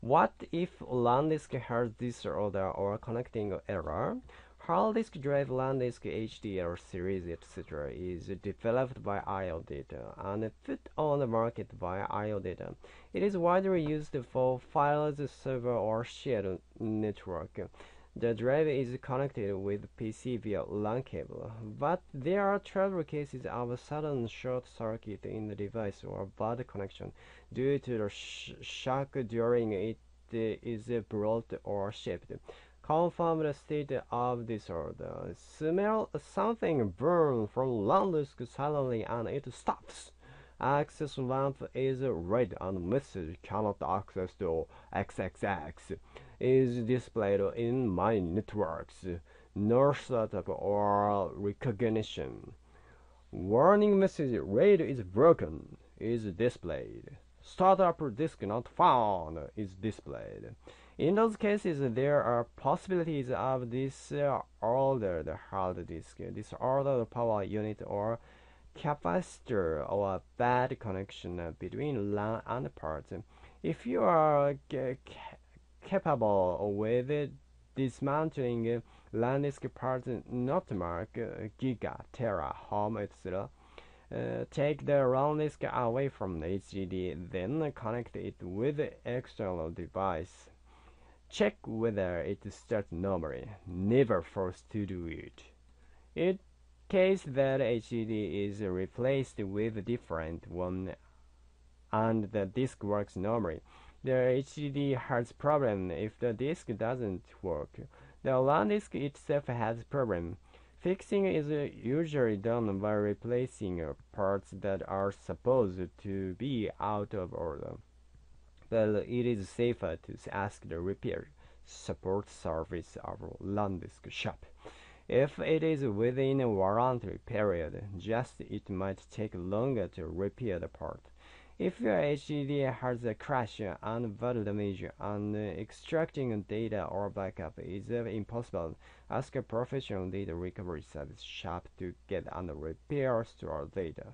What if LAN disk has disorder or connecting error? Hard disk drive, LAN disk, HDR series, etc. is developed by IO Data and put on the market by IO Data. It is widely used for files server or shared network. The drive is connected with PC via LAN cable, but there are trouble cases of sudden short circuit in the device or bad connection due to the shock during it is brought or shipped. Confirmed state of disorder. Smell something burn from LAN disk suddenly and it stops. Access lamp is red and message cannot access to XXX is displayed in my networks. No startup or recognition. Warning message RAID is broken is displayed. Startup disk not found is displayed. In those cases, there are possibilities of disordered hard disk, disordered power unit or capacitor, or bad connection between LAN and parts. If you are capable with dismantling LAN disk parts not marked giga, tera, home, etc., take the LAN disk away from the HDD, then connect it with the external device. Check whether it starts normally. Never force to do it. In case that HDD is replaced with a different one and the disk works normally, the HDD has problem if the disk doesn't work. The LAN disk itself has problem. Fixing is usually done by replacing parts that are supposed to be out of order. But it is safer to ask the repair support service of LAN disk shop. If it is within a warranty period, just it might take longer to repair the part. If your HDD has a crash and bad damage and extracting data or backup is impossible, ask a professional data recovery service shop to get and repair stored data.